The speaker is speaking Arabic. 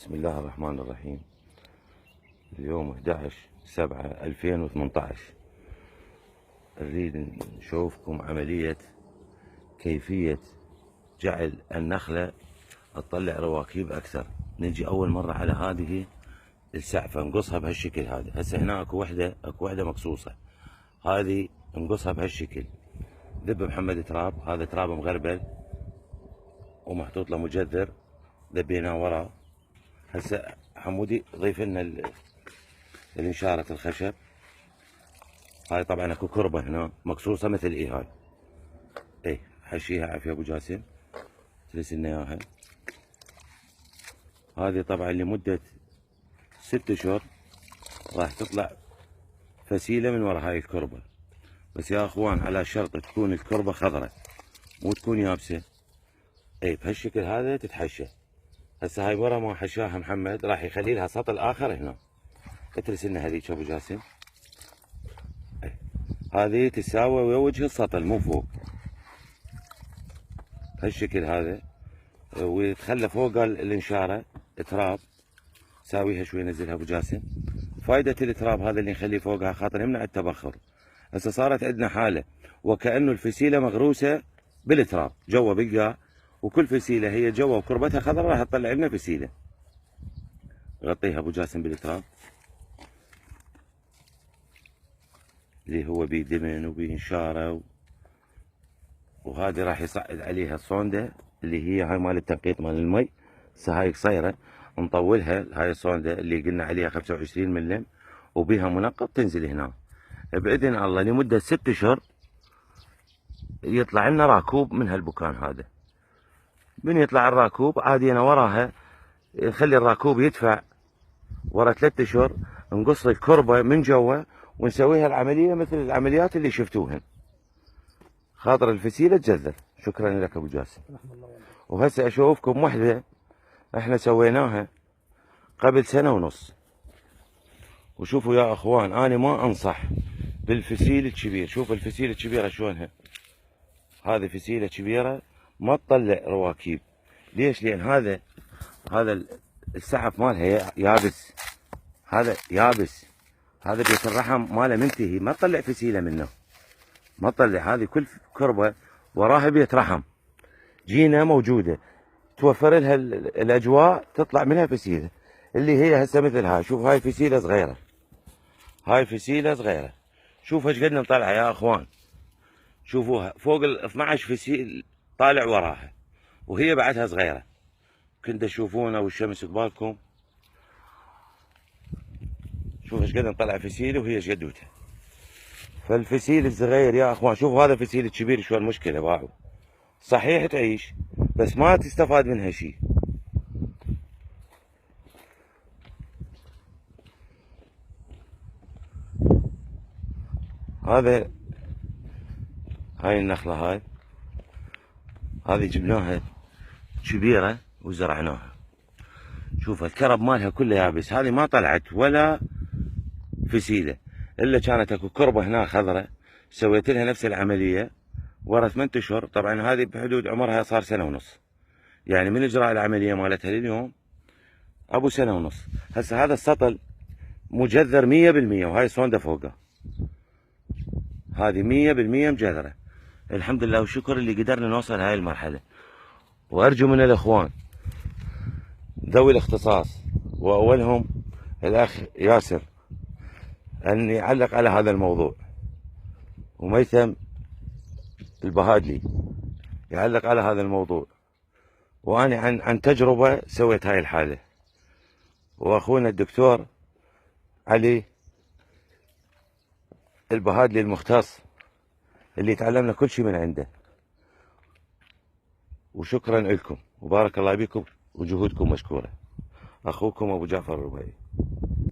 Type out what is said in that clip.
بسم الله الرحمن الرحيم. اليوم 11/7/2018. نريد نشوفكم عملية كيفية جعل النخلة تطلع رواكيب أكثر. نجي أول مرة على هذه السعفة نقصها بهالشكل هذا. هسه هنا اكو وحدة مقصوصة، هذه نقصها بهالشكل. ذب محمد تراب، هذا تراب مغربل ومحطوط له مجذر ذبيناه وراه. هسه حمودي ضيف لنا الانشارة الخشب. هاي طبعا اكو كربة هنا مقصوصة مثل هاي. حشيها عافية ابو جاسم، ترس لنا اياها. هذه طبعا لمدة 6 اشهر راح تطلع فسيلة من ورا هاي الكربة. بس يا اخوان على شرط تكون الكربة خضرة مو تكون يابسة. بهالشكل هذا تتحشى. هسه هاي ورا ما حشاها محمد راح يخلي لها سطل اخر هنا. اترس لنا هذيك ابو جاسم. هذه تساوي ويا وجه السطل مو فوق. بهالشكل هذا، ويتخلى فوق الانشارة تراب. ساويها شوي نزلها ابو جاسم. فائدة التراب هذا اللي نخليه فوقها خاطر يمنع التبخر. هسه صارت عندنا حالة وكأنه الفسيلة مغروسة بالتراب جوا بالقاع، وكل فسيلة هي جوا وكربتها خضراء راح تطلع لنا فسيلة. غطيها ابو جاسم بالتراب اللي هو بيه دمن وبيه انشارة وهذه راح يصعد عليها الصوندة اللي هي هاي مال التنقيط مال المي. هسه هاي قصيرة نطولها. هاي الصوندة اللي قلنا عليها 25 ملم وبيها منقط تنزل هنا. بإذن الله لمدة 6 اشهر يطلع لنا راكوب من هالبكان هذا. من يطلع الراكوب عادي انا وراها نخلي الراكوب يدفع. ورا 3 اشهر نقص الكربة من جوا ونسويها العملية مثل العمليات اللي شفتوهن. خاطر الفسيلة تجذر. شكرا لك ابو جاسم. وهسه اشوفكم وحدة احنا سويناها قبل 1.5 سنة. وشوفوا يا اخوان انا ما انصح بالفسيل الكبير. شوف الفسيلة الكبيرة شلونها. هذه فسيلة كبيرة ما تطلع رواكيب. ليش؟ لان هذا السعف مالها يابس. هذا يابس. هذا بيت الرحم ماله منتهي، ما تطلع فسيلة منه. ما تطلع. هذه كل كربة وراها بيت رحم جينا موجودة توفر لها الاجواء تطلع منها فسيلة اللي هي هسه مثل هاي. شوف هاي فسيلة صغيرة. هاي فسيلة صغيرة. شوف ايش قد نطلعها يا اخوان. شوفوها فوق ال 12 فسيل طالع وراها وهي بعدها صغيرة. كنت تشوفونها والشمس قبالكم. شوف ايش قد نطلع فسيلة وهي ايش قدوتها. فالفسيل الصغير يا اخوان شوفوا هذا فسيل الكبير شو المشكلة باعوا. صحيح تعيش بس ما تستفاد منها شيء. هاي النخلة هذه جبناها كبيرة وزرعناها. شوف الكرب مالها كله يابس. هذه ما طلعت ولا فسيلة الا كانت اكو كربة هنا خضرة سويت لها نفس العملية ورا 8 اشهر. طبعا هذه بحدود عمرها صار 1.5 سنة. يعني من اجراء العملية مالتها لليوم ابو 1.5 سنة. هسه هذا السطل مجذر 100% وهاي صوندة فوقه. هذه 100% مجذرة. الحمد لله وشكر اللي قدرنا نوصل هاي المرحلة. وارجو من الاخوان ذوي الاختصاص واولهم الاخ ياسر ان يعلق على هذا الموضوع، وميثم البهادلي يعلق على هذا الموضوع. وانا عن تجربة سويت هاي الحالة. واخونا الدكتور علي البهادلي المختص اللي تعلمنا كل شيء من عنده. وشكرا لكم وبارك الله بكم وجهودكم مشكورة. اخوكم ابو جعفر الربيعي.